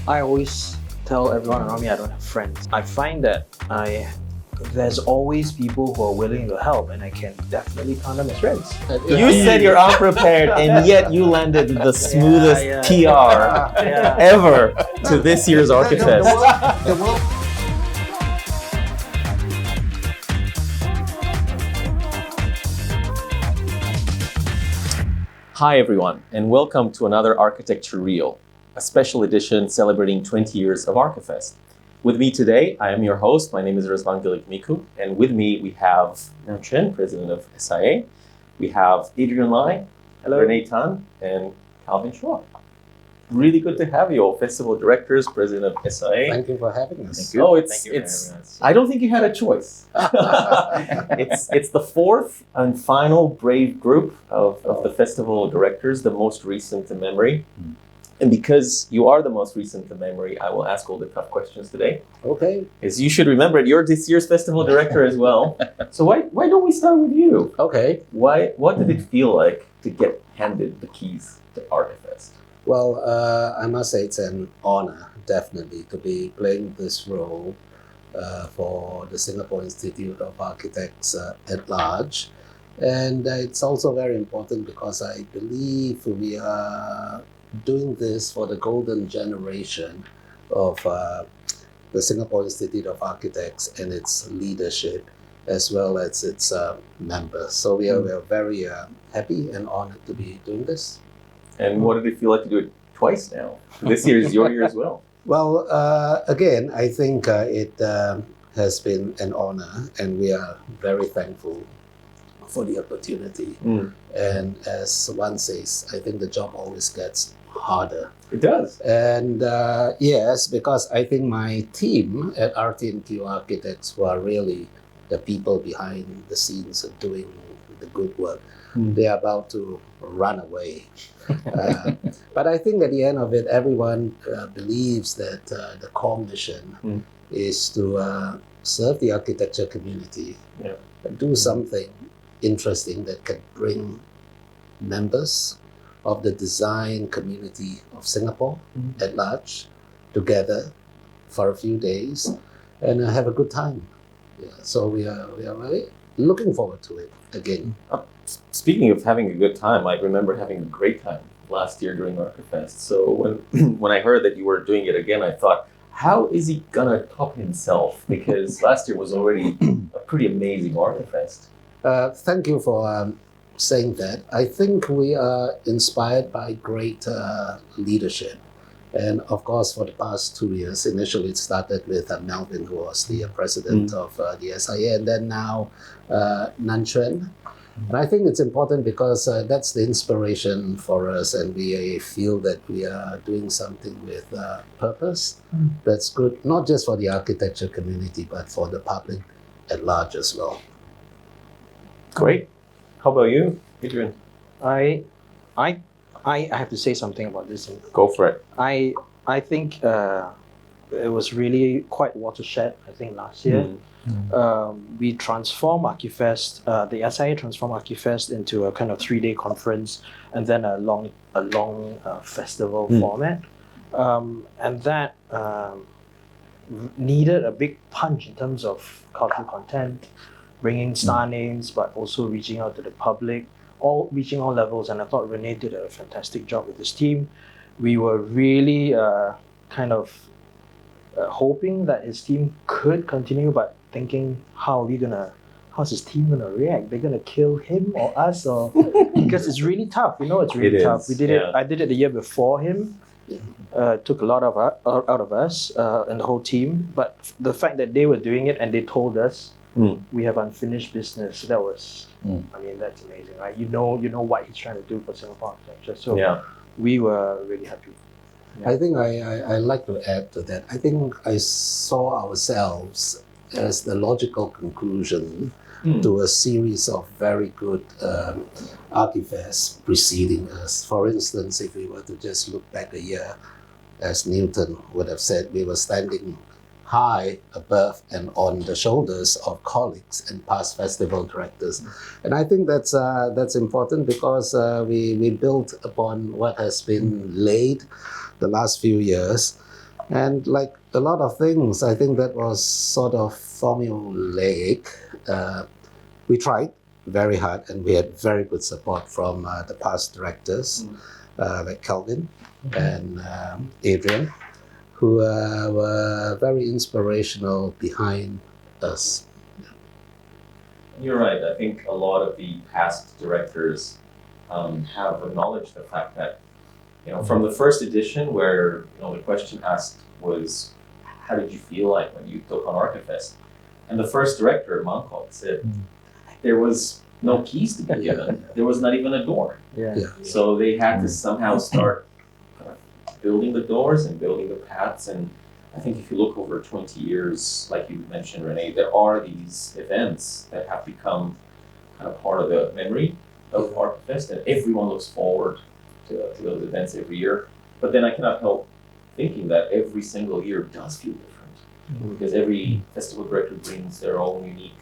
I always tell everyone around me I don't have friends. I find that there's always people who are willing to help, and I can definitely count them as friends. You said you're unprepared, and yet you landed the smoothest PR ever to this year's Archifest. Hi everyone, and welcome to another ArchitectuREAL, a special edition celebrating 20 years of Archifest. With me today, I am your host. My name is Rizwan Gilik-Miku, and with me we have Chyuan, president of SIA. We have Adrian Lai, Hello. Rene Tan, and Calvin Shaw. Really good to have you all, festival directors, president of SIA. Thank you for having us. Thank you. Oh, it's. I don't think you had a choice. It's the fourth and final brave group of the festival directors, the most recent in memory. And because you are the most recent in memory, I will ask all the tough questions today. Okay. As you should remember, you're this year's festival director as well. So why don't we start with you? Okay. What did it feel like to get handed the keys to Archifest? Well, I must say it's an honor, definitely, to be playing this role for the Singapore Institute of Architects at large. And it's also very important because I believe we are doing this for the golden generation of the Singapore Institute of Architects and its leadership, as well as its members. So we are very happy and honored to be doing this. And what did it feel like to do it twice now? This year is your year as well. Well, again, I think it has been an honor, and we are very thankful for the opportunity. And as one says, I think the job always gets harder. It does. And yes, because I think my team at RT+Q Architects, who are really the people behind the scenes of doing the good work, they are about to run away. But I think at the end of it, everyone believes that the core mission is to serve the architecture community, do something interesting that can bring members of the design community of Singapore at large together for a few days and have a good time. So we are really looking forward to it again. Speaking of having a good time, I remember having a great time last year during Archifest. So when I heard that you were doing it again, I thought, how is he gonna top himself? Because last year was already a pretty amazing Archifest. Thank you for saying that. I think we are inspired by great leadership. And of course, for the past 2 years, initially it started with Melvin, who was the president of the SIA, and then now Chyuan. And I think it's important because that's the inspiration for us, and we feel that we are doing something with purpose that's good, not just for the architecture community, but for the public at large as well. Great. How about you, Adrian? I have to say something about this. Go for it. I think it was really quite watershed, I think, last year. We transformed Archifest, the SIA transformed Archifest into a kind of 3-day conference and then a long festival format. And that needed a big punch in terms of cultural content, bringing star names, but also reaching out to the public, reaching all levels. And I thought Rene did a fantastic job with his team. We were really hoping that his team could continue, but thinking, how's his team gonna react? They're gonna kill him or us, or because it's really tough. It's really tough. We did it. I did it the year before him. Took a lot of out of us and the whole team. But the fact that they were doing it and they told us we have unfinished business, that was, I mean, that's amazing, right? You know what he's trying to do for Singapore architecture. So we were really happy. I think I like to add to that. I think I saw ourselves as the logical conclusion to a series of very good Archifests preceding us. For instance, if we were to just look back a year, as Newton would have said, we were standing high above and on the shoulders of colleagues and past festival directors. And I think that's important because we built upon what has been laid the last few years. And like a lot of things, I think that was sort of formulaic. We tried very hard, and we had very good support from the past directors, like Calvin and Adrian, who were very inspirational behind us. You're right. I think a lot of the past directors have acknowledged the fact that, from the first edition where, the question asked was, how did you feel like when you took on Archifest? And the first director, Mangkok, said there was no keys to be given. There was not even a door. So they had to somehow start building the doors and building the paths. And I think if you look over 20 years, like you mentioned, Rene, there are these events that have become kind of part of the memory of Archifest, and everyone looks forward to those events every year. But then I cannot help thinking that every single year does feel different, because every festival director brings their own unique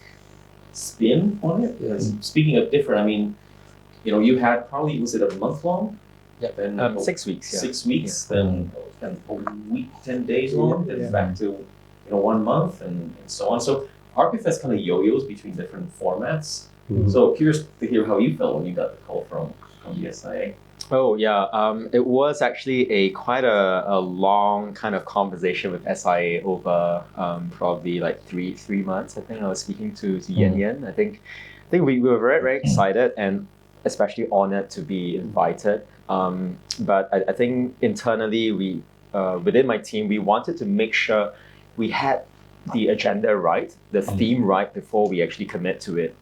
spin on it. Speaking of different, I mean, you had probably, was it a month long? Then 6 weeks. 6 weeks, then a week, 10 days long, then back to 1 month, and so on. So Archifest kind of yo-yos between different formats. So curious to hear how you felt when you got the call from the SIA. Oh yeah, it was actually quite a long kind of conversation with SIA over probably like three months. I think I was speaking to Yan. I think we were very, very excited and especially honored to be invited. But I think internally we within my team, we wanted to make sure we had the agenda right, the theme right before we actually commit to it.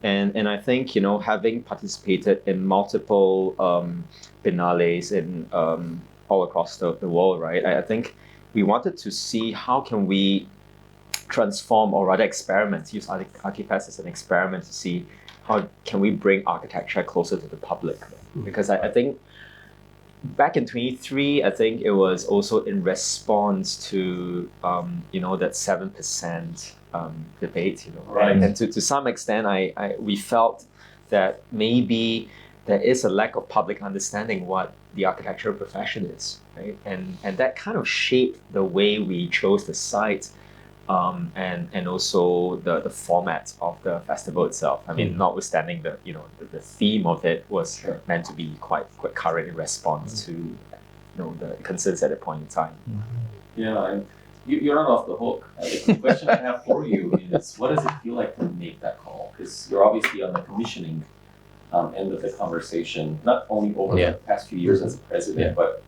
And I think, having participated in multiple biennales in all across the world, right? I think we wanted to see how can we transform, or rather experiment, use Archifest as an experiment to see how can we bring architecture closer to the public. Because I think back in 23, I think it was also in response to, that 7% debate, Right. And to some extent, we felt that maybe there is a lack of public understanding what the architectural profession is, right? And that kind of shaped the way we chose the site, and also the format of the festival itself. I mean, notwithstanding the theme of it was meant to be quite current in response to the concerns at that point in time. Yeah, and you're not off the hook. The question I have for you is, what does it feel like to make that call? Because you're obviously on the commissioning end of the conversation, not only over the past few years as a president, but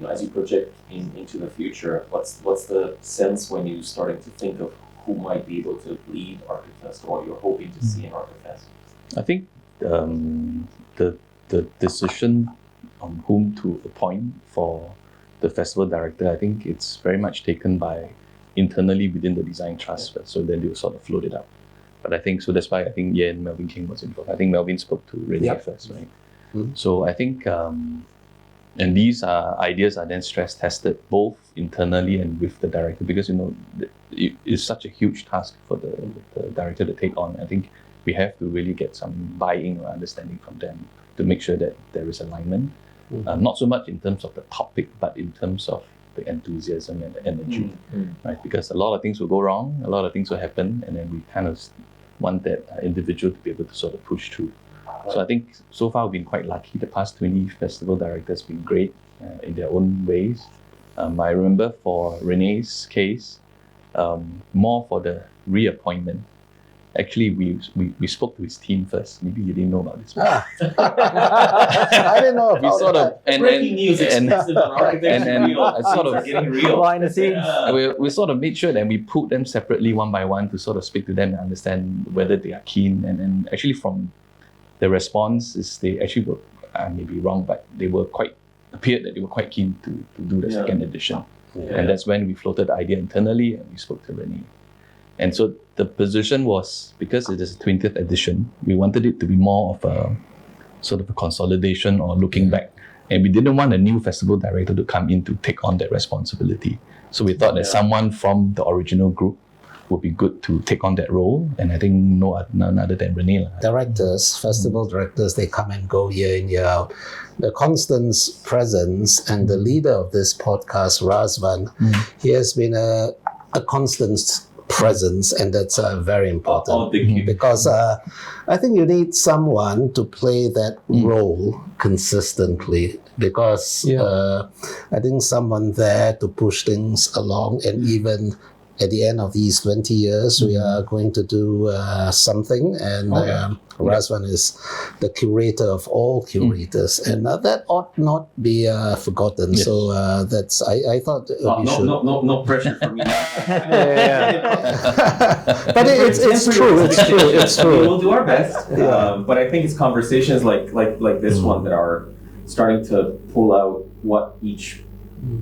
as you project into the future, what's the sense when you're starting to think of who might be able to lead Archifest, or what you're hoping to see in Archifest? I think the decision on whom to appoint for the festival director, I think it's very much taken by internally within the design trust. So then they'll sort of float it up. But I think, so that's why I think and Melvin King was involved. I think Melvin spoke to Rene first, right? So I think, and these ideas are then stress tested both internally and with the director, because it is such a huge task for the director to take on. I think we have to really get some buy-in or understanding from them to make sure that there is alignment. Not so much in terms of the topic, but in terms of the enthusiasm and the energy, right? Because a lot of things will go wrong, a lot of things will happen, and then we kind of want that individual to be able to sort of push through. So I think so far we've been quite lucky. The past 20 festival directors have been great in their own ways. I remember for Rene's case, more for the reappointment. Actually, we spoke to his team first. Maybe you didn't know about this. I didn't know about we sort of Breaking news exclusive on ArchitectuREAL. sort of Getting real. Behind the scenes. we sort of made sure that we put them separately one by one to sort of speak to them and understand whether they are keen. And actually from the response is they actually were, I may be wrong, but they were appeared that they were quite keen to do the second edition. And that's when we floated the idea internally and we spoke to Rene. And so the position was, because it is a 20th edition, we wanted it to be more of a sort of a consolidation or looking back. And we didn't want a new festival director to come in to take on that responsibility. So we thought that someone from the original group would be good to take on that role. And I think none other than Rene. Directors, festival directors, they come and go year in, year out. The constant presence and the leader of this podcast, Razvan, he has been a constant presence, and that's very important because I think you need someone to play that role consistently, because I think someone there to push things along, and even at the end of these 20 years, we are going to do something, and Razvan is the curator of all curators, and that ought not be forgotten. Yes. So that's I thought we should. No pressure for me. But it's true. It's true. We'll do our best. But I think it's conversations like this one that are starting to pull out what each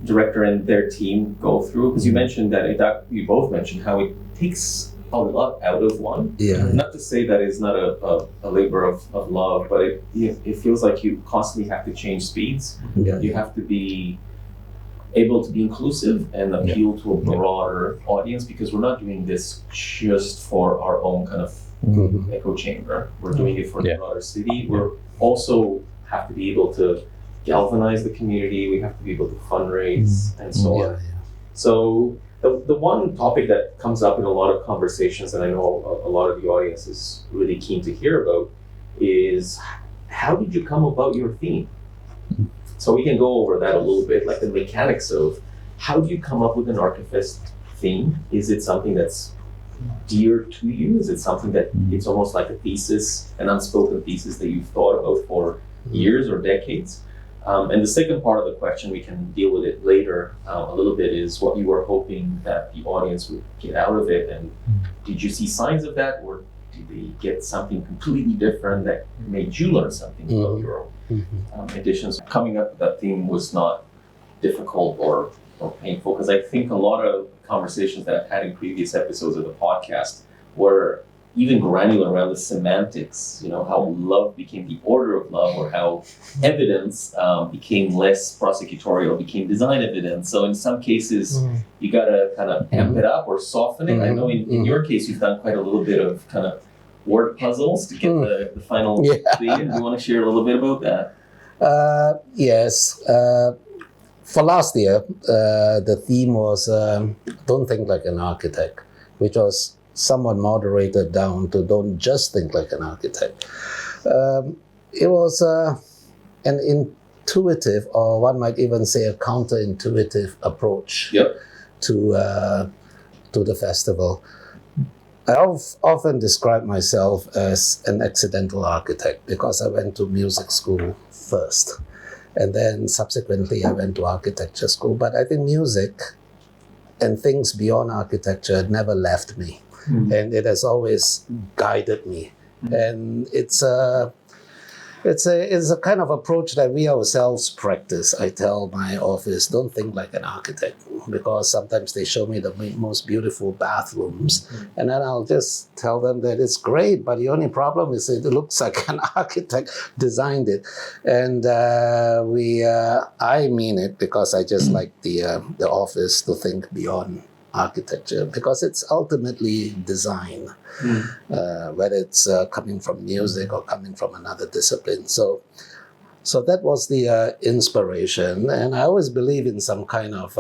director and their team go through, because you mentioned that you both mentioned how it takes a lot out of one. Not to say that it's not a labor of love, but it feels like you constantly have to change speeds. You have to be able to be inclusive and appeal to a broader audience, because we're not doing this just for our own kind of echo chamber. We're doing it for the broader city. We're also have to be able to galvanize the community. We have to be able to fundraise and so on. So the one topic that comes up in a lot of conversations, and I know a lot of the audience is really keen to hear about, is how did you come about your theme? So we can go over that a little bit, like the mechanics of how do you come up with an Archifest theme? Is it something that's dear to you? Is it something that it's almost like a thesis, an unspoken thesis that you've thought about for years or decades? And the second part of the question, we can deal with it later a little bit, is what you were hoping that the audience would get out of it. And did you see signs of that, or did they get something completely different that made you learn something about your own editions? Coming up with that theme was not difficult or painful, because I think a lot of conversations that I've had in previous episodes of the podcast were even granular around the semantics, how love became the order of love, or how evidence became less prosecutorial, became design evidence. So in some cases, you gotta kind of amp it up or soften it. I know in your case, you've done quite a little bit of kind of word puzzles to get the final theme. Do you want to share a little bit about that? Yes. For last year, the theme was Don't Think Like an Architect, which was somewhat moderated down to Don't Just Think Like an Architect. It was an intuitive, or one might even say a counterintuitive approach to the festival. I often describe myself as an accidental architect, because I went to music school first, and then subsequently I went to architecture school. But I think music and things beyond architecture never left me. And it has always guided me. And it's a kind of approach that we ourselves practice. I tell my office, don't think like an architect, because sometimes they show me the most beautiful bathrooms, and then I'll just tell them that it's great, but the only problem is it looks like an architect designed it. And I mean it, because I just like the office to think beyond architecture, because it's ultimately design, whether it's coming from music or coming from another discipline. So that was the inspiration, and I always believe in some kind of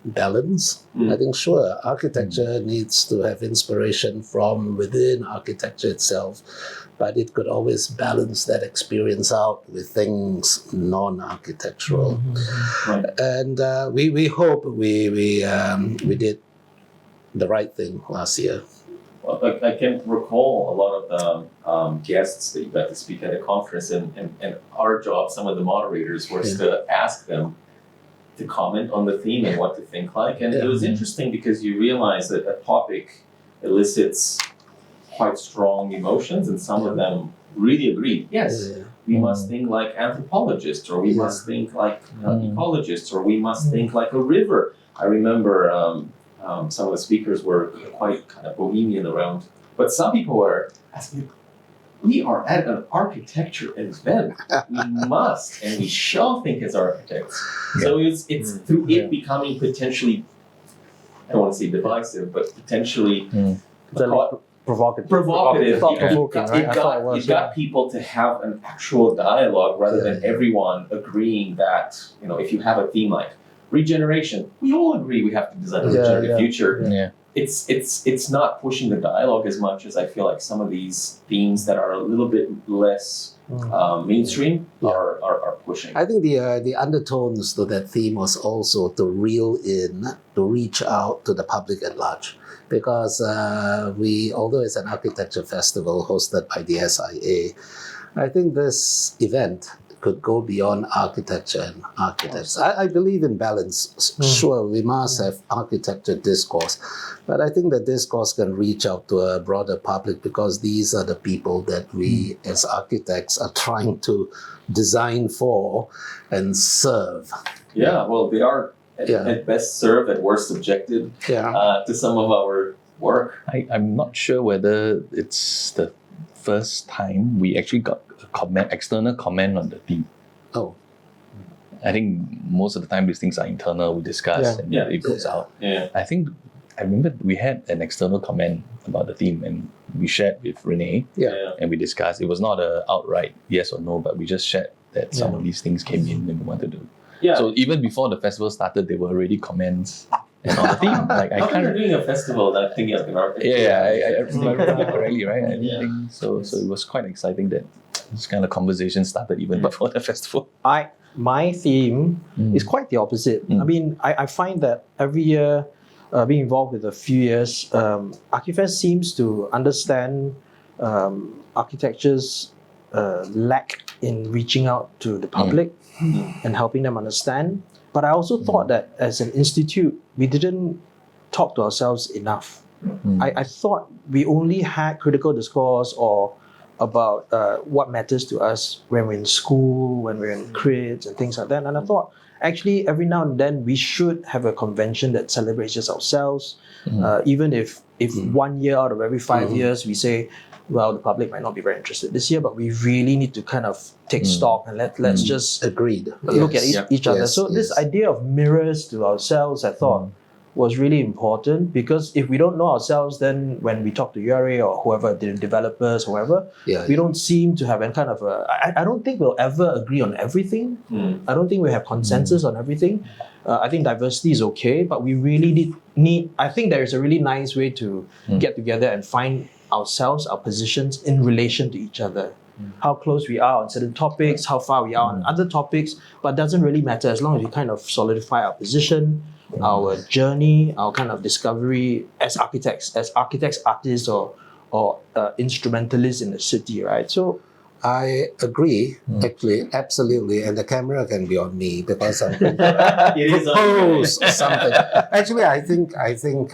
balance. I think sure, architecture needs to have inspiration from within architecture itself, but it could always balance that experience out with things non-architectural. And we hope we did the right thing last year. Well, I can recall a lot of the guests that you got to speak at a conference, and our job, some of the moderators, was to ask them to comment on the theme and what to think like. And it was interesting, because you realize that a topic elicits quite strong emotions, and some of them really agreed. Yes, we must think like anthropologists, or we must think like ecologists, or we must think like a river. I remember some of the speakers were quite kind of bohemian around, but some people were asking, we are at an architecture event. We must, and we shall think as architects. So it's through it becoming potentially I don't want to say divisive, but potentially Provocative. provocative. Thought-provoking, right? I thought it was, It got people to have an actual dialogue rather than everyone agreeing that, if you have a theme like regeneration, we all agree we have to design a regenerative future. Yeah. It's not pushing the dialogue as much as I feel like some of these themes that are a little bit less mainstream are pushing. I think the undertones to that theme was also to reach out to the public at large. Because although it's an architecture festival hosted by the SIA, I think this event could go beyond architecture and architects. I believe in balance. Sure, we must have architecture discourse, but I think the discourse can reach out to a broader public because these are the people that we as architects are trying to design for and serve. Yeah, well, they are at best served, at worst subjected to some of our work. I'm not sure whether it's the first time we actually got external comment on the theme. Oh. I think most of the time these things are internal, we discuss and it goes out. Yeah. I remember we had an external comment about the theme and we shared with Rene and we discussed. It was not a outright yes or no, but we just shared that some of these things came in and we wanted to. Yeah. So even before the festival started, there were already comments on the theme. Like I can't. You're doing a festival that thinking of an architect. I remember correctly, right? I think so. So it was quite exciting that this kind of conversation started even before the festival. My theme is quite the opposite. I mean, I find that every year, being involved with a few years, Archifest seems to understand architecture's lack in reaching out to the public and helping them understand. But I also thought that as an institute, we didn't talk to ourselves enough. I thought we only had critical discourse or about what matters to us when we're in school, when we're in crits and things like that. And I thought, actually, every now and then we should have a convention that celebrates just ourselves. Even if 1 year out of every 5 years we say, well, the public might not be very interested this year, but we really need to kind of take stock and let's just look at each other. So this idea of mirrors to ourselves, I thought, was really important, because if we don't know ourselves, then when we talk to URA or whoever, the developers, whoever, we don't seem to have any kind of I don't think we'll ever agree on everything. I don't think we have consensus on everything. I think diversity is okay, but we really need I think there is a really nice way to get together and find ourselves, our positions in relation to each other. How close we are on certain topics, how far we are on other topics, but it doesn't really matter as long as we kind of solidify our position, our journey, our kind of discovery as architects, artists, or instrumentalists in the city, right? So I agree, actually, absolutely, and the camera can be on me because I'm going It is propose something. Actually, I think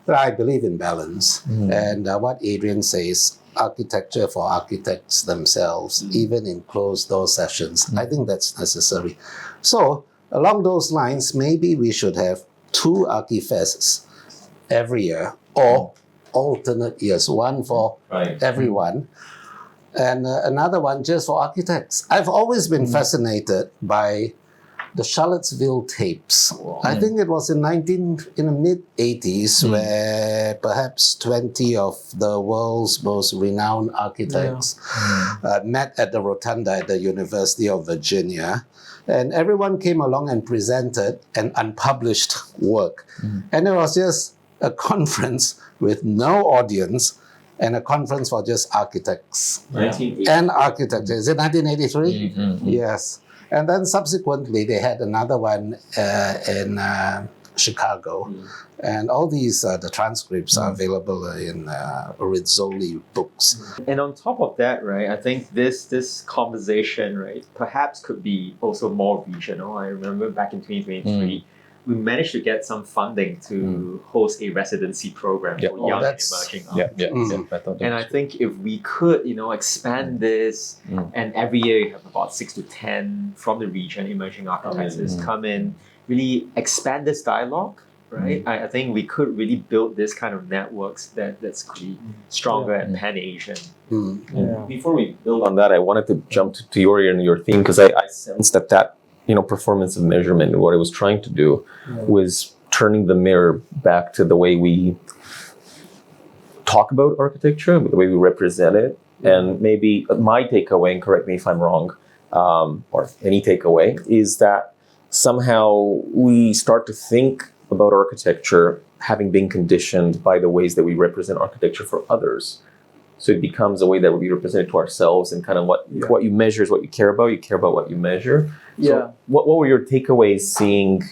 I believe in balance, and what Adrian says, architecture for architects themselves, even in closed-door sessions, I think that's necessary. So, along those lines, maybe we should have 2 Archifests every year, or alternate years, one for everyone, and another one just for architects. I've always been fascinated by the Charlottesville tapes. I think it was in the mid-80s where perhaps 20 of the world's most renowned architects met at the Rotunda at the University of Virginia. And everyone came along and presented an unpublished work. And it was just a conference with no audience and a conference for just architects and architecture. Is it 1983? Yes. And then subsequently, they had another one in Chicago. And all these, the transcripts are available in Rizzoli books. And on top of that, right, I think this conversation, right, perhaps could be also more regional. I remember back in 2023, we managed to get some funding to host a residency program for young and emerging architects. And I think if we could, expand this, and every year you have about 6 to 10 from the region emerging architects come in, really expand this dialogue, right? I think we could really build this kind of networks that's really stronger and pan-Asian. Before we build on that, I wanted to jump to your theme, because I sensed that performance of measurement, what I was trying to do was turning the mirror back to the way we talk about architecture, the way we represent it. And maybe my takeaway, and correct me if I'm wrong, or any takeaway, is that somehow we start to think about architecture having been conditioned by the ways that we represent architecture for others. So it becomes a way that we represent it to ourselves, and kind of what you measure is what you care about. You care about what you measure. So what were your takeaways seeing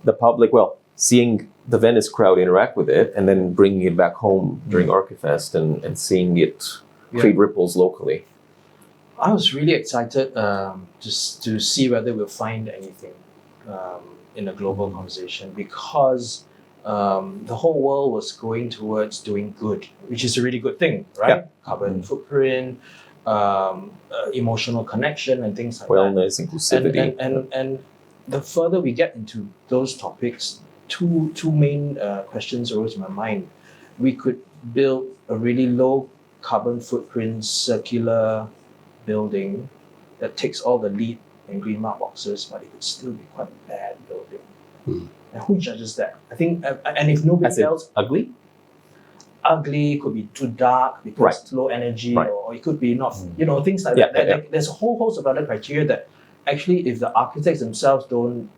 the public, seeing the Venice crowd interact with it, and then bringing it back home during Archifest and seeing it create ripples locally? I was really excited just to see whether we'll find anything in a global conversation, because the whole world was going towards doing good, which is a really good thing, right? Yeah. Carbon footprint, emotional connection, and things like Wellness, that. inclusivity. And the further we get into those topics, two main questions arose in my mind. We could build a really low carbon footprint circular building that ticks all the LEED and green mark boxes, but it could still be quite a bad building. And who judges that? I think, and if nobody else, ugly? Ugly, could be too dark because it's low energy, or it could be not, things like that. There's a whole host of other criteria that actually, if the architects themselves don't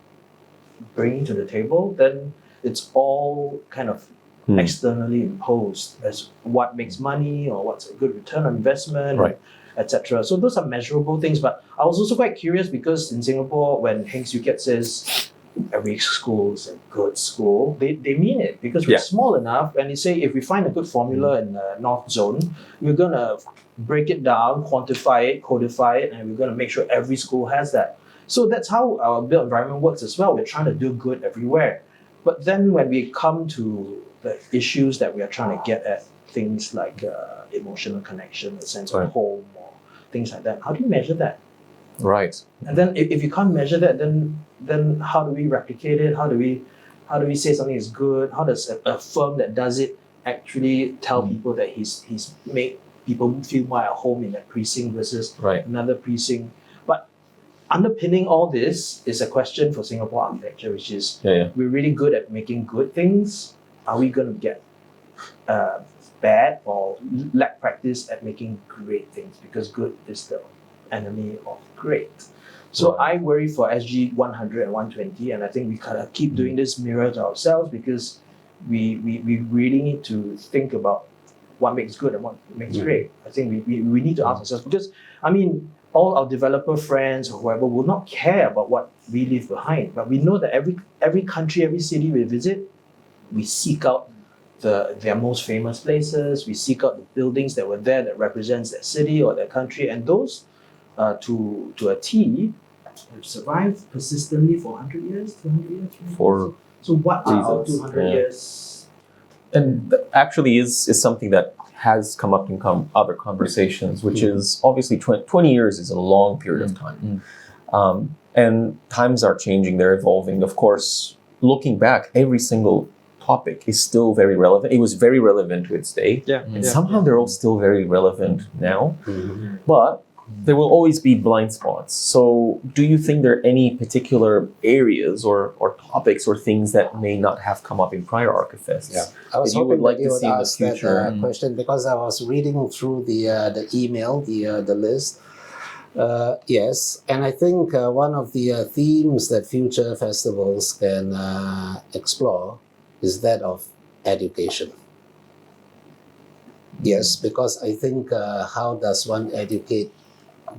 bring to the table, then it's all kind of externally imposed as what makes money or what's a good return on investment, etc. So those are measurable things. But I was also quite curious, because in Singapore, when Heng Swee Keat says every school is a good school, they mean it, because we're small enough, and they say if we find a good formula in the North Zone, we're going to break it down, quantify it, codify it, and we're going to make sure every school has that. So that's how our built environment works as well. We're trying to do good everywhere. But then when we come to the issues that we are trying to get at, things like emotional connection, a sense of home, or things like that, how do you measure that? Right. And then if you can't measure that, then how do we replicate it? How do we say something is good? How does a firm that does it actually tell people that he's made people feel more at home in that precinct versus another precinct? But underpinning all this is a question for Singapore architecture, which is we're really good at making good things. Are we going to get bad or lack practice at making great things? Because good is the enemy of great. So I worry for SG100 and 120, and I think we kind of keep doing this mirror to ourselves, because we really need to think about what makes good and what makes great. I think we need to ask ourselves, because I mean, all our developer friends or whoever will not care about what we leave behind, but we know that every country, every city we visit, we seek out their most famous places, we seek out the buildings that were there that represents their city or their country, and those to a T have survived persistently for 100 years, 200 years. So what are our 200 years? And actually is something that has come up in other conversations, which is obviously 20 years is a long period of time. And times are changing, they're evolving. Of course, looking back, every single topic is still very relevant. It was very relevant to its day. And somehow they're all still very relevant now. But there will always be blind spots. So do you think there are any particular areas or topics or things that may not have come up in prior Archifests I was that you would hoping like that you to would see in the ask that future? question, because I was reading through the email, the list. Yes, and I think one of the themes that future festivals can explore is that of education. Yes, because I think how does one educate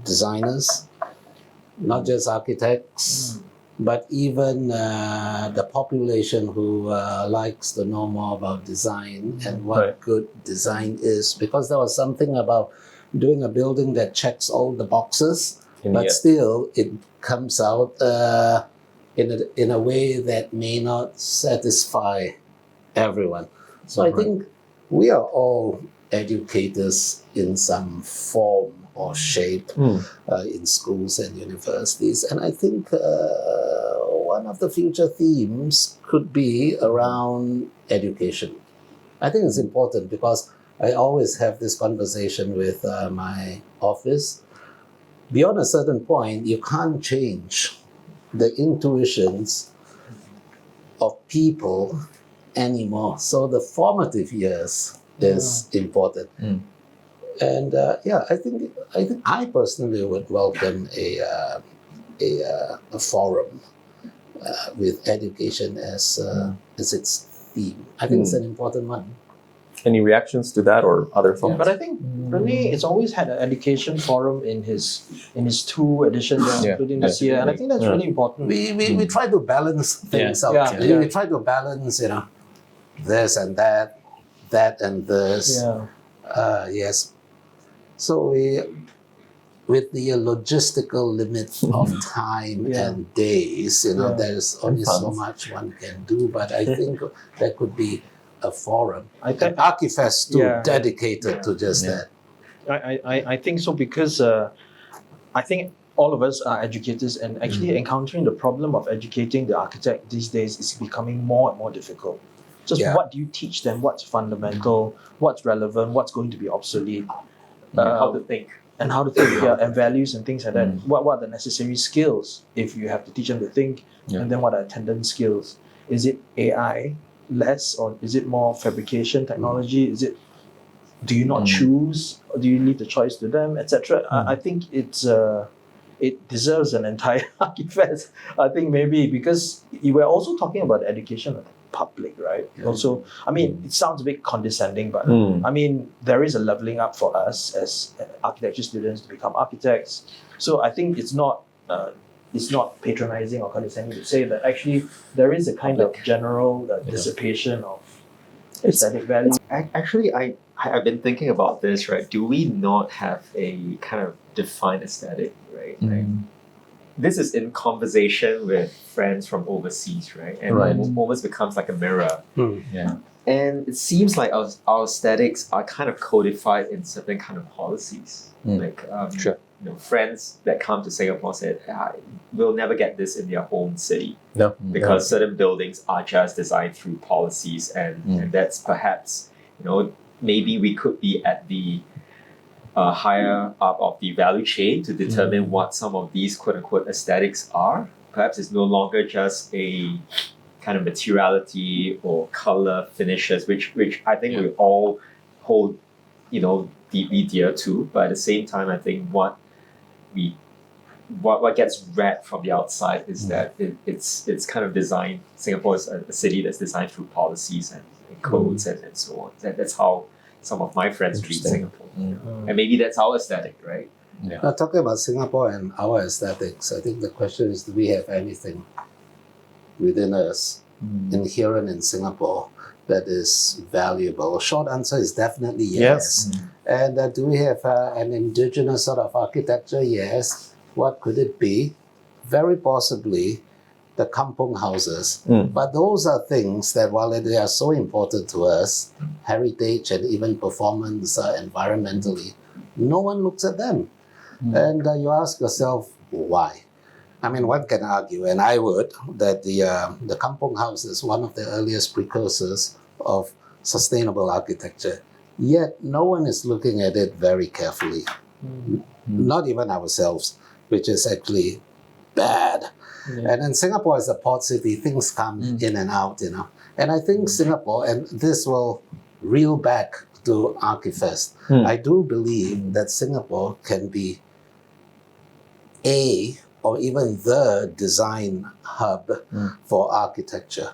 designers, not just architects, but even the population who likes to know more about design and what good design is, because there was something about doing a building that checks all the boxes, but still it comes out in a way that may not satisfy everyone. So I think we are all educators in some form or shape in schools and universities. And I think one of the future themes could be around education. I think it's important, because I always have this conversation with my office. Beyond a certain point, you can't change the intuitions of people anymore. So the formative years is important. And I think I personally would welcome a forum with education as its theme. I think it's an important one. Any reactions to that or other thoughts? But I think Rene has always had an education forum in his 2 editions, including this year, and I think that's really important. We try to balance things out. We try to balance, this and that and this. Yes. So with the logistical limit of time and days, there's only so much one can do. But I think there could be a forum, an Archifest too, dedicated to just that. I think so because I think all of us are educators, and actually encountering the problem of educating the architect these days is becoming more and more difficult. Just what do you teach them? What's fundamental? What's relevant? What's going to be obsolete? How to think. And how to think, and values and things like that. What are the necessary skills if you have to teach them to think? And then what are attendant skills? Is it AI less, or is it more fabrication technology? Is it, do you not choose, or do you leave the choice to them, etc.? I think it deserves an entire Archifest. I think maybe because you were also talking about education of the public, right? Also, I mean, it sounds a bit condescending, but I mean, there is a leveling up for us as architecture students to become architects. So I think it's not patronizing or condescending to say that actually there is a kind of general dissipation of aesthetic value. Actually, I've been thinking about this, right? Do we not have a kind of defined aesthetic, right? This is in conversation with friends from overseas, right? And it almost becomes like a mirror. And it seems like our aesthetics are kind of codified in certain kind of policies. Like friends that come to Singapore said, we'll never get this in their home city. Because certain buildings are just designed through policies, and that's perhaps, maybe we could be at the higher up of the value chain to determine what some of these quote-unquote aesthetics are. Perhaps it's no longer just a kind of materiality or color finishes, which I think we all hold, deeply dear to. But at the same time, I think what gets read from the outside is that it's kind of designed. Singapore is a city that's designed through policies and codes and so on. That's how some of my friends treat Singapore. And maybe that's our aesthetic, right? Now, talking about Singapore and our aesthetics, I think the question is, do we have anything within us, inherent in Singapore, that is valuable? Short answer is definitely yes. And do we have an indigenous sort of architecture? Yes. What could it be? Very possibly the kampong houses. But those are things that, while they are so important to us, heritage and even performance environmentally, no one looks at them. And you ask yourself, why? I mean, one can argue, and I would, that the kampong house is one of the earliest precursors of sustainable architecture. Yet no one is looking at it very carefully. Not even ourselves, which is actually bad. And in Singapore, as a port city, things come in and out, And I think Singapore, and this will reel back to Archifest, I do believe that Singapore can be or even the design hub for architecture.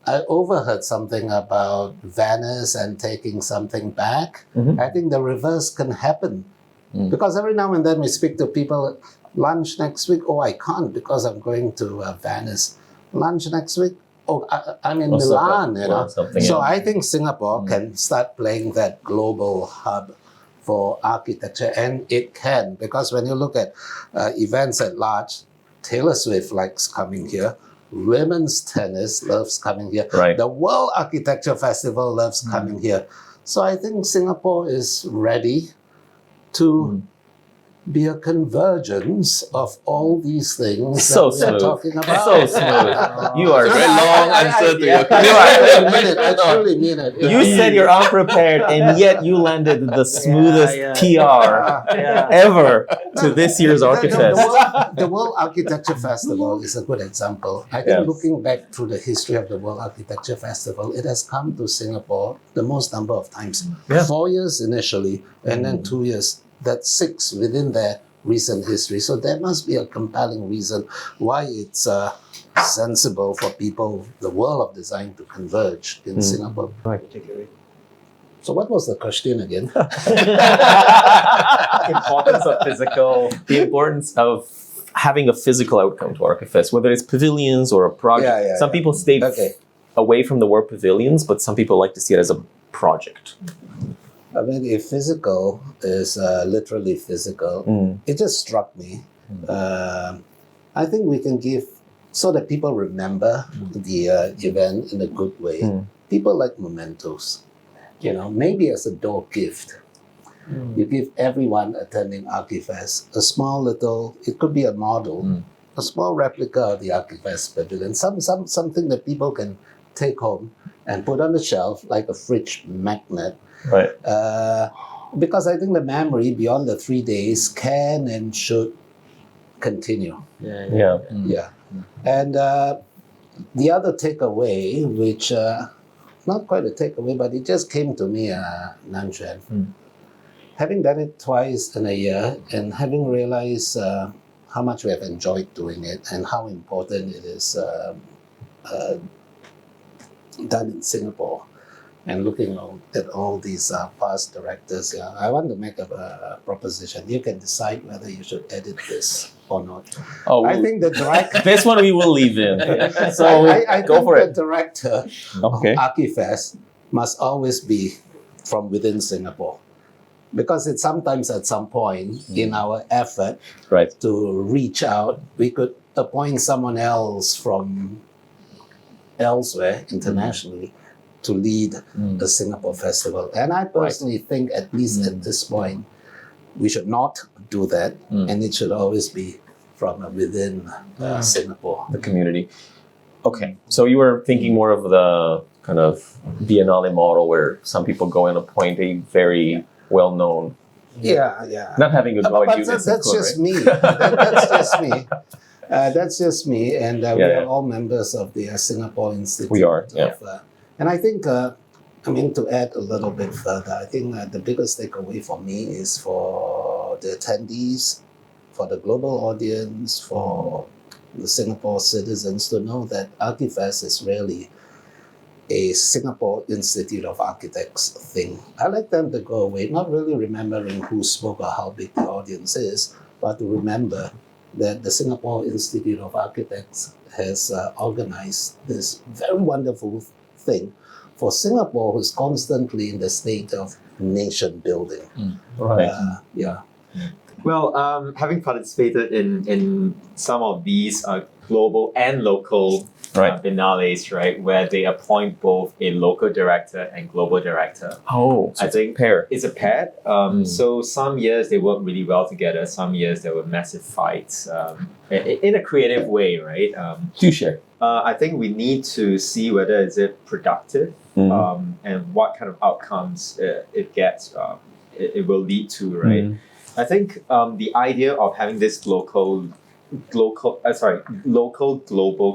I overheard something about Venice and taking something back. I think the reverse can happen. Because every now and then we speak to people, lunch next week, I can't because I'm going to Venice. Lunch next week, I'm in Milan, So I think Singapore can start playing that global hub for architecture, and it can, because when you look at events at large, Taylor Swift likes coming here, women's tennis loves coming here, the World Architecture Festival loves coming here. So I think Singapore is ready to be a convergence of all these things So that we are smooth. talking about. So smooth. You are Very long answer to your I truly mean it. You said you're unprepared, and yet you landed the smoothest yeah. PR Yeah. ever to this year's Archifest. The World Architecture Festival is a good example. I think Yes. looking back through the history of the World Architecture Festival, it has come to Singapore the most number of times. Yeah. 4 years initially, and then 2 years. That's 6 within their recent history. So there must be a compelling reason why it's sensible for people, the world of design, to converge in Singapore. Particularly. So what was the question again? Importance of physical. The importance of having a physical outcome to Archifest, whether it's pavilions or a project. Yeah, Some people stay Okay. away from the word pavilions, but some people like to see it as a project. I mean, if physical is literally physical, it just struck me. I think we can give, so that people remember the event in a good way. People like mementos. You know, maybe as a door gift. You give everyone attending Archifest a small little, it could be a model, a small replica of the Archifest pavilion, something that people can take home and put on the shelf like a fridge magnet. Right. Because I think the memory beyond the 3 days can and should continue. Yeah. Yeah. And the other takeaway, which not quite a takeaway, but it just came to me, Nanchuan. Having done it twice in a year and having realized how much we have enjoyed doing it and how important it is done in Singapore, and looking at all these past directors, I want to make a proposition. You can decide whether you should edit this or not. Oh, I think the director. this one we will leave in. So I go think for the it. director Okay. of Archifest must always be from within Singapore. Because it's sometimes at some point in our effort Right. to reach out, we could appoint someone else from elsewhere internationally to lead the Singapore Festival. And I personally think, at least at this point, we should not do that, and it should always be from within Singapore. The community. Okay. So you were thinking more of the kind of Biennale model where some people go and appoint a very well-known, Yeah. not having a go at But you. that's cool, just right? me. That's just me. That's just me, and we Yeah. are all members of the Singapore Institute. We are, yeah. And I think, to add a little bit further, I think the biggest takeaway for me is for the attendees, for the global audience, for the Singapore citizens to know that Archifest is really a Singapore Institute of Architects thing. I like them to go away, not really remembering who spoke or how big the audience is, but to remember that the Singapore Institute of Architects has organized this very wonderful thing for Singapore, who's constantly in the state of nation building. Right. Yeah. Well, having participated in some of these global and local biennales, right, where they appoint both a local director and global director. Oh, so I it's a think pair. It's a pair. So some years they work really well together. Some years there were massive fights in a creative way, right? Do share. I think we need to see whether is it productive and what kind of outcomes it gets. It will lead to, right? I think the idea of having this local global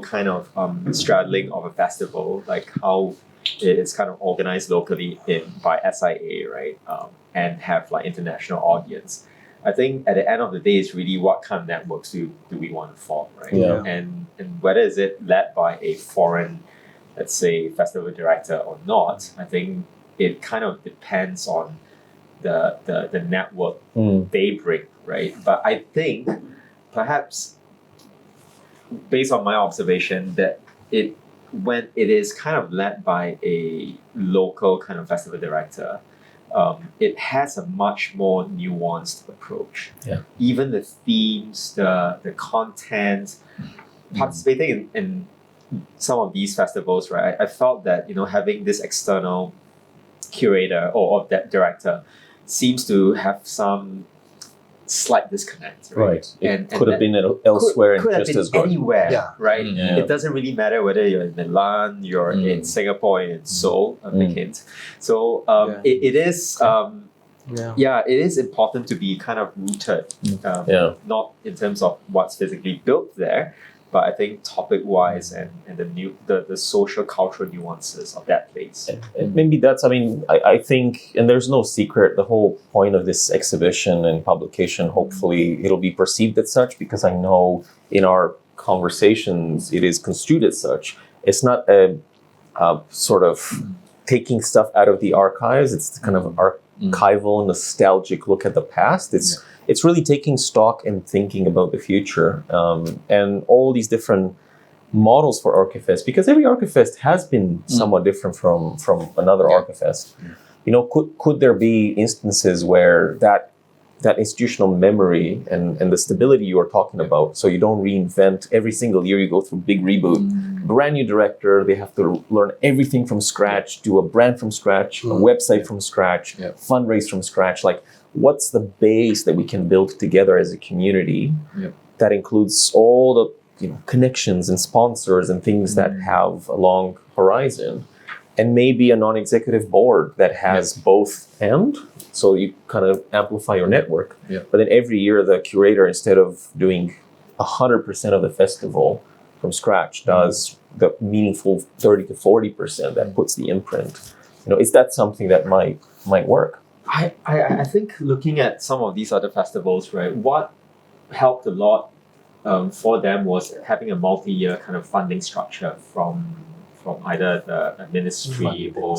kind of straddling of a festival, like how it's kind of organized locally by SIA, right? And have like international audience. I think at the end of the day, it's really what kind of networks do we want to form, right? Yeah. And whether is it led by a foreign, let's say, festival director or not, I think it kind of depends on the network they bring, right? But I think perhaps based on my observation that when it is kind of led by a local kind of festival director, it has a much more nuanced approach. Yeah. Even the themes, the content, participating in some of these festivals, right? I felt that having this external curator or that director seems to have some slight disconnect, right? It could have been elsewhere could and have just been as good. anywhere, Yeah. right? Yeah. It doesn't really matter whether you're in Milan, you're in Singapore, in Seoul, a big hint. So it is it is important to be kind of rooted, not in terms of what's physically built there, but I think topic-wise and the social cultural nuances of that place. And maybe that's, I think, and there's no secret, the whole point of this exhibition and publication, hopefully it'll be perceived as such, because I know in our conversations it is construed as such. It's not a sort of taking stuff out of the archives, it's kind of archival, nostalgic look at the past. It's really taking stock and thinking about the future, and all these different models for Archifest, because every Archifest has been somewhat different from another Archifest. You know, could there be instances where that institutional memory and the stability you are talking about, so you don't reinvent every single year, you go through a big reboot, brand new director, they have to learn everything from scratch, do a brand from scratch, a website from scratch, fundraise from scratch, like what's the base that we can build together as a community that includes all the connections and sponsors and things that have a long horizon, and maybe a non-executive board that has both end, so you kind of amplify your network. But then every year the curator, instead of doing 100% of the festival from scratch, does the meaningful 30 to 40% that puts the imprint. Is that something that might work? I think looking at some of these other festivals, right, what helped a lot for them was having a multi-year kind of funding structure from either the ministry or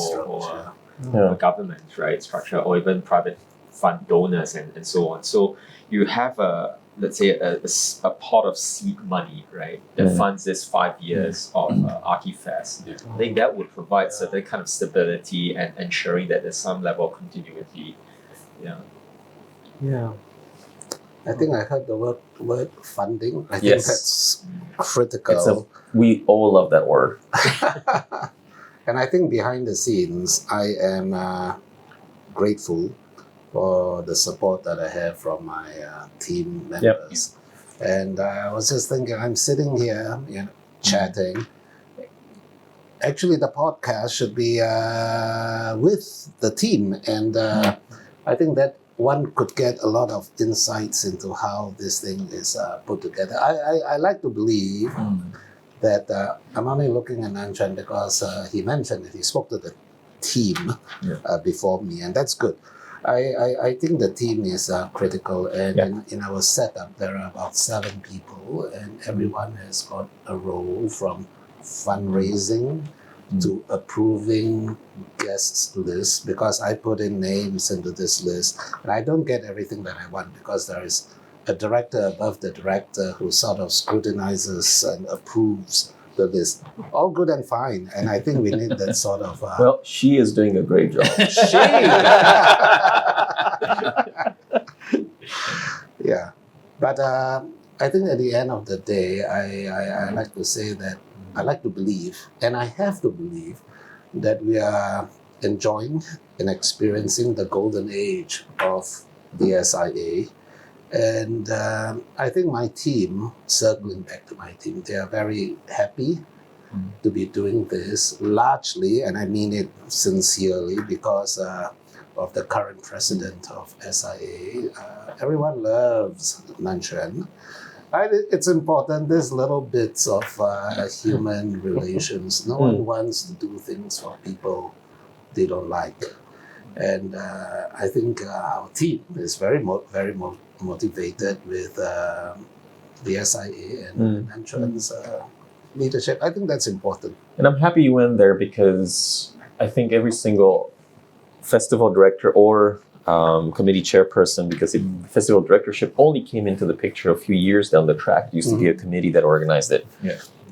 the government, right, structure, or even private fund donors and so on. So you have let's say a pot of seed money, right, that funds this 5 years of Archifest. I think that would provide certain kind of stability and ensuring that there's some level of continuity. I think I heard the word funding. I think that's critical. We all love that word. And I think behind the scenes, I am grateful for the support that I have from my team members. And I was just thinking, I'm sitting here, chatting. Actually, the podcast should be with the team. And I think that one could get a lot of insights into how this thing is put together. I like to believe that I'm only looking at Nanchan because he mentioned it. He spoke to the team before me, and that's good. I think the team is critical, and in our setup, there are about 7 people, and everyone has got a role, from fundraising to approving guests list, because I put in names into this list, and I don't get everything that I want because there is a director above the director who sort of scrutinizes and approves the list. All good and fine, and I think we need that sort of... Well, she is doing a great job. Yeah, but I think at the end of the day, I like to say that I like to believe, and I have to believe, that we are enjoying and experiencing the golden age of the SIA. And I think my team, circling back to my team, they are very happy to be doing this, largely, and I mean it sincerely, because of the current president of SIA. Everyone loves Nanchan. It's important, there's little bits of human relations. No one wants to do things for people they don't like. And I think our team is very motivated with the SIA and Nanchan's leadership. I think that's important. And I'm happy you went there, because I think every single festival director or committee chairperson, because the festival directorship only came into the picture a few years down the track. It used to be a committee that organized it.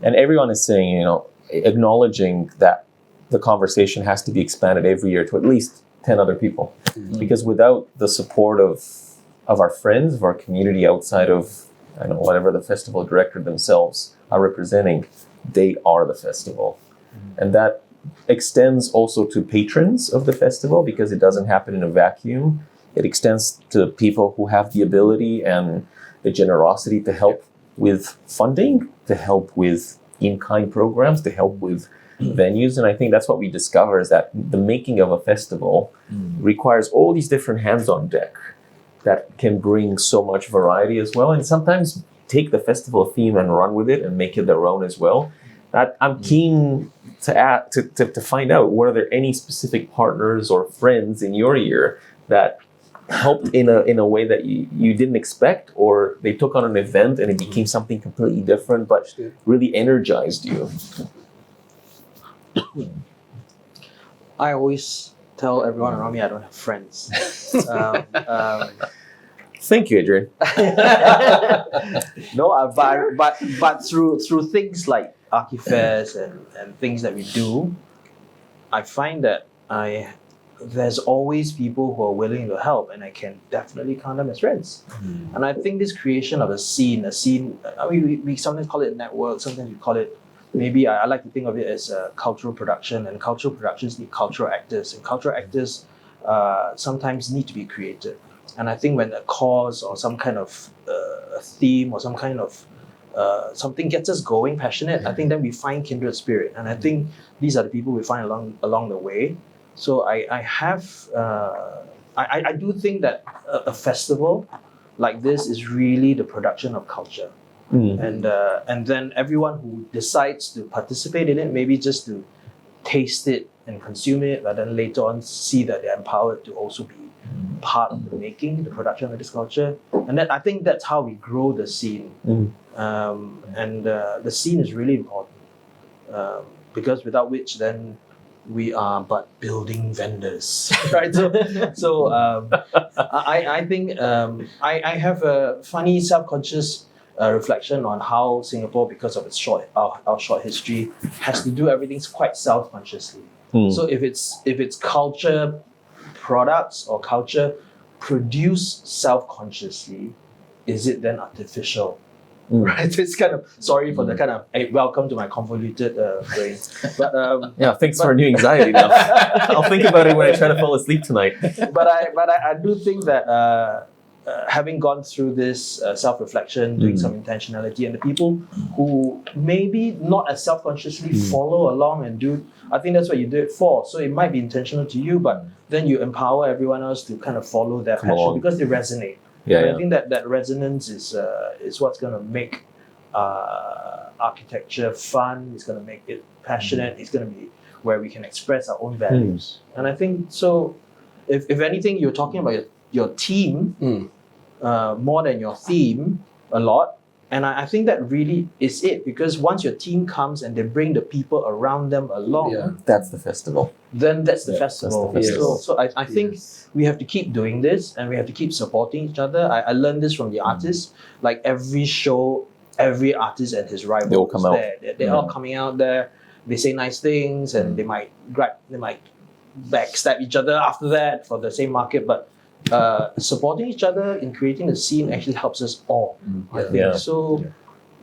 And everyone is saying, acknowledging that the conversation has to be expanded every year to at least 10 other people. Because without the support of our friends, of our community outside of, whatever the festival director themselves are representing, they are the festival. And that extends also to patrons of the festival, because it doesn't happen in a vacuum. It extends to people who have the ability and the generosity to help with funding, to help with in-kind programs, to help with venues. And I think that's what we discover, is that the making of a festival requires all these different hands on deck that can bring so much variety as well, and sometimes take the festival theme and run with it and make it their own as well. That I'm keen to find out, were there any specific partners or friends in your year that helped in a way that you didn't expect, or they took on an event and it became something completely different but really energized you? I always tell everyone around me I don't have friends. Thank you, Adrian. No, but through things like Archifest and things that we do, I find that there's always people who are willing to help, and I can definitely count them as friends. And I think this creation of a scene, we sometimes call it a network, sometimes we call it, maybe I like to think of it as a cultural production, and cultural productions need cultural actors, and cultural actors sometimes need to be created. And I think when a cause or some kind of a theme or some kind of something gets us going, passionate, I think then we find kindred spirit. And I think these are the people we find along the way. So I do think that a festival like this is really the production of culture. And then everyone who decides to participate in it, maybe just to taste it and consume it, but then later on see that they're empowered to also be part of the making, the production of this culture. And I think that's how we grow the scene. The scene is really important, because without which then we are but building vendors, right? So I think I have a funny self-conscious reflection on how Singapore, because of its our short history, has to do everything quite self-consciously. So if it's culture products or culture produced self-consciously, is it then artificial? Right? It's kind of, sorry for the kind of, welcome to my convoluted brain. But yeah, thanks for a new anxiety now. I'll think about it when I try to fall asleep tonight. But I do think that having gone through this self-reflection, doing some intentionality, and the people who maybe not as self-consciously follow along and do, I think that's what you do it for. So it might be intentional to you, but then you empower everyone else to kind of follow their passion because they resonate. I think that resonance is what's going to make architecture fun. It's going to make it passionate. It's going to be where we can express our own values. And I think so. If anything, you're talking about your team more than your theme a lot. And I think that really is it, because once your team comes and they bring the people around them along, that's the festival. Then that's the festival. That's the festival. So I think we have to keep doing this, and we have to keep supporting each other. I learned this from the artists. Like every show, every artist and his rival, they all come out. They're all coming out there. They say nice things, and they might backstab each other after that for the same market, but supporting each other in creating the scene actually helps us all. I think so.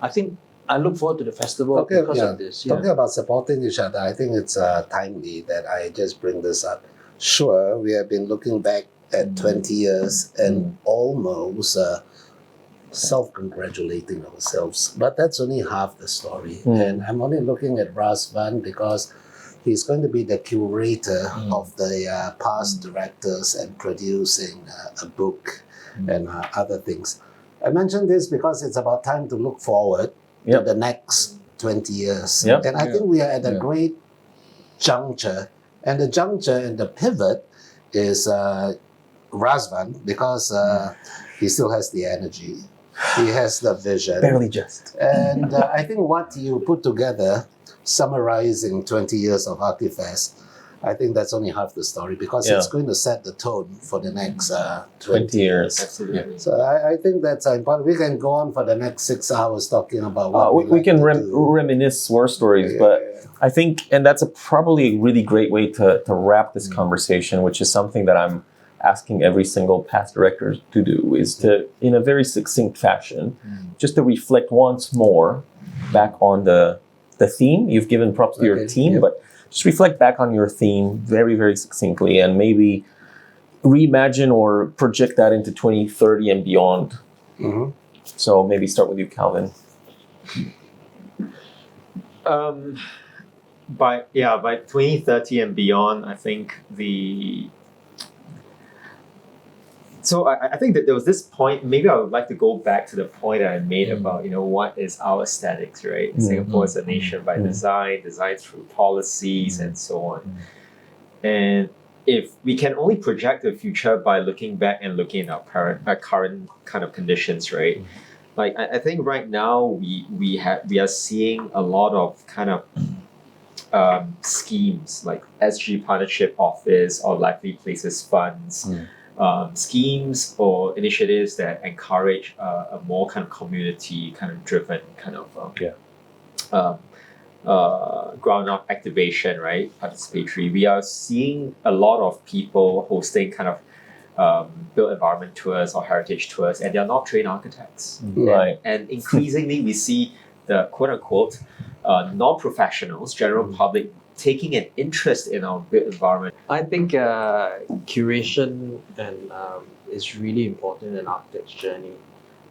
I think I look forward to the festival because of this. Talking about supporting each other, I think it's timely that I just bring this up. Sure, we have been looking back at 20 years and almost self-congratulating ourselves, but that's only half the story. And I'm only looking at Razvan because he's going to be the curator of the past directors and producing a book and other things. I mentioned this because it's about time to look forward to the next 20 years. And I think we are at a great juncture. And the juncture and the pivot is Razvan, because he still has the energy. He has the vision. Barely just. And I think what you put together, summarizing 20 years of Archifest, I think that's only half the story, because it's going to set the tone for the next 20 years. Absolutely. So I think that's important. We can go on for the next 6 hours talking about what we can reminisce war stories, but I think, and that's probably a really great way to wrap this conversation, which is something that I'm asking every single past director to do, is to, in a very succinct fashion, just to reflect once more back on the theme. You've given props to your team, but just reflect back on your theme very, very succinctly, and maybe reimagine or project that into 2030 and beyond? Mhm. So maybe start with you, Calvin. By 2030 and beyond, I think I think that there was this point. Maybe I would like to go back to the point that I made about what is our aesthetics, right? Singapore is a nation by design through policies and so on. And if we can only project the future by looking back and looking at our current kind of conditions, right? Like I think right now we are seeing a lot of kind of schemes like SG Partnership Office or Lively Places funds, schemes or initiatives that encourage a more kind of community kind of driven kind of ground up activation, right? Participatory. We are seeing a lot of people hosting kind of built environment tours or heritage tours, and they are not trained architects. Right. And increasingly, we see the quote unquote non-professionals, general public, taking an interest in our built environment. I think curation and is really important in an architect's journey.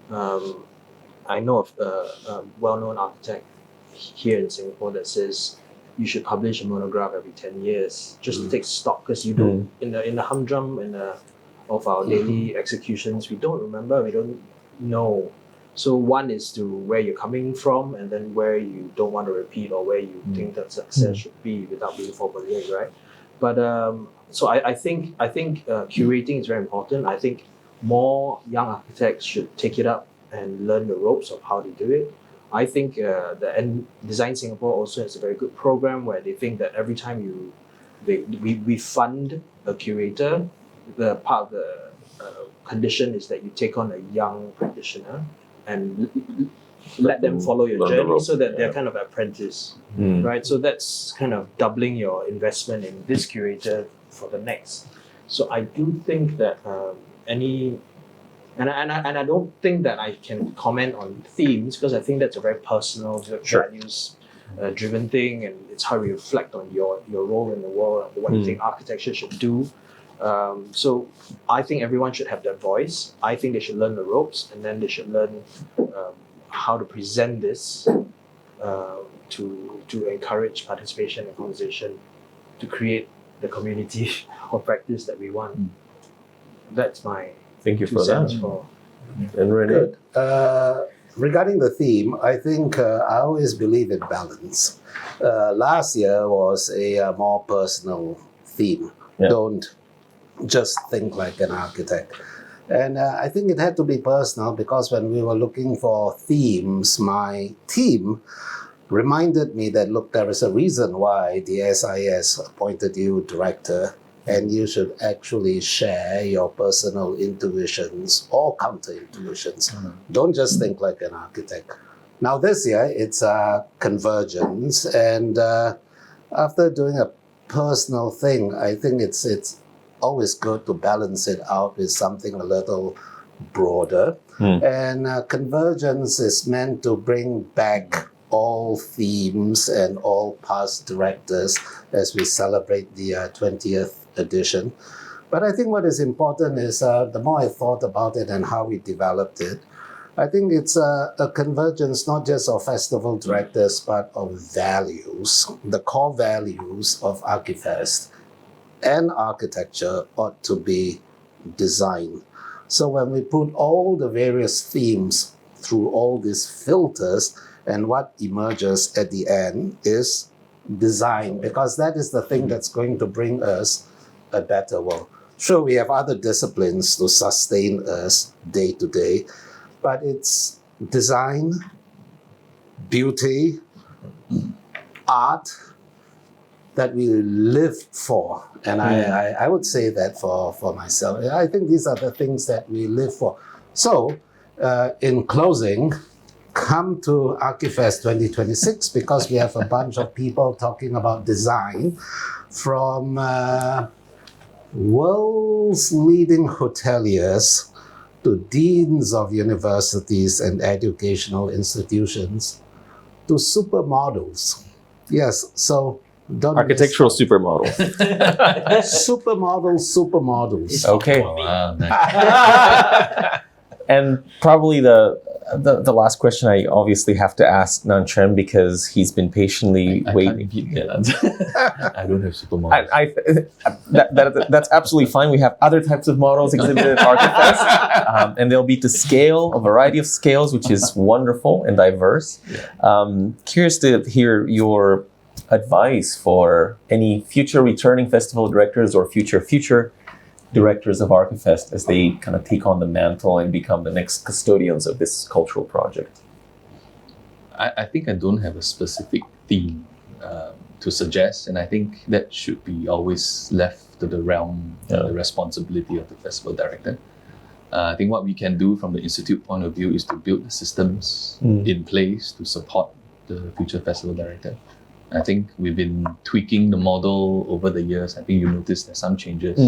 I know of a well-known architect here in Singapore that says you should publish a monograph every 10 years just to take stock, because you don't in the humdrum of our daily executions, we don't remember, we don't know. So one is to where you're coming from, and then where you don't want to repeat or where you think that success should be without being formulaic, right? But so I think curating is very important. I think more young architects should take it up and learn the ropes of how to do it. I think and Design Singapore also has a very good program where they think that every time we fund a curator, the part of the condition is that you take on a young practitioner and let them follow your journey so that they're kind of apprentice, right? So that's kind of doubling your investment in this curator for the next. So I do think that and I don't think that I can comment on themes, because I think that's a very personal, values driven thing, and it's how you reflect on your role in the world and what you think architecture should do. So I think everyone should have their voice. I think they should learn the ropes, and then they should learn how to present this to encourage participation and conversation, to create the community of practice that we want. That's my Thank you 2 for cents that. for. And Rene? Good. Regarding the theme, I think I always believe in balance. Last year was a more personal theme. Yeah. Don't just think like an architect. And I think it had to be personal, because when we were looking for themes, my team reminded me that, look, there is a reason why the SIS appointed you director, and you should actually share your personal intuitions or counter-intuitions. Don't just think like an architect. Now this year, it's convergence, and after doing a personal thing, I think it's always good to balance it out with something a little broader. And convergence is meant to bring back all themes and all past directors as we celebrate the 20th edition. But I think what is important is the more I thought about it and how we developed it, I think it's a convergence not just of festival directors, but of values. The core values of Archifest and architecture ought to be design. So when we put all the various themes through all these filters, and what emerges at the end is design, because that is the thing that's going to bring us a better world. Sure, we have other disciplines to sustain us day to day, but it's design, beauty, art that we live for. And I would say that for myself. I think these are the things that we live for. So, in closing, come to Archifest 2026, because we have a bunch of people talking about design, from world's leading hoteliers to deans of universities and educational institutions to supermodels. Yes, so Don't Architectural supermodel. supermodels. Okay. Wow, nice. And probably the last question I obviously have to ask Nan Chen because he's been patiently I waiting. can't beat that answer. I don't have supermodels. That's absolutely fine. We have other types of models exhibited at ArchifestFest, and they'll be to scale, a variety of scales, which is wonderful and diverse. Curious to hear your advice for any future returning festival directors or future directors of Archifest as they kind of take on the mantle and become the next custodians of this cultural project. I think I don't have a specific theme to suggest, and I think that should be always left to the realm, the responsibility of the festival director. I think what we can do from the institute point of view is to build the systems in place to support the future festival director. I think we've been tweaking the model over the years. I think you noticed there's some changes.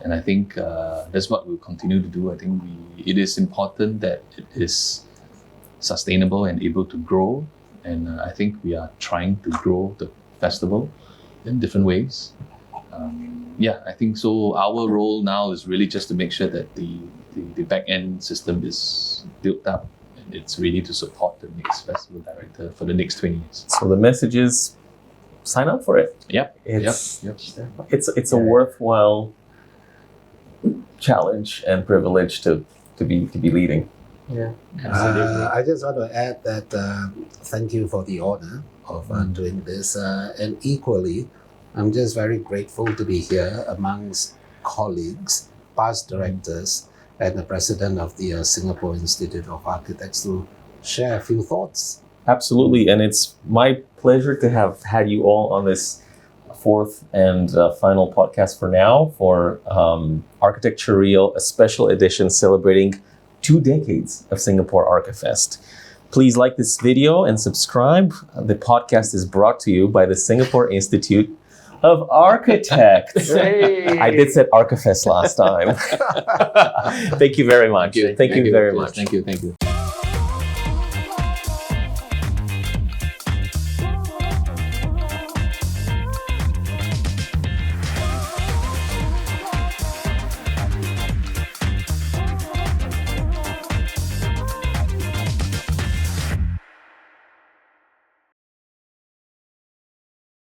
And I think that's what we'll continue to do. I think it is important that it is sustainable and able to grow. And I think we are trying to grow the festival in different ways. I think so. Our role now is really just to make sure that the back-end system is built up and it's ready to support the next festival director for the next 20 years. So the message is sign up for it. It's a worthwhile challenge and privilege to be leading. I just want to add that thank you for the honor of doing this, and equally, I'm just very grateful to be here amongst colleagues, past directors, and the president of the Singapore Institute of Architects to share a few thoughts. Absolutely, and it's my pleasure to have had you all on this fourth and final podcast for now for ArchitectuREAL, a special edition celebrating 2 decades of Singapore Archifest. Please like this video and subscribe. The podcast is brought to you by the Singapore Institute of Architects. Hey. I did say Archifest last time. Thank you very much. Thank you very much. Thank you.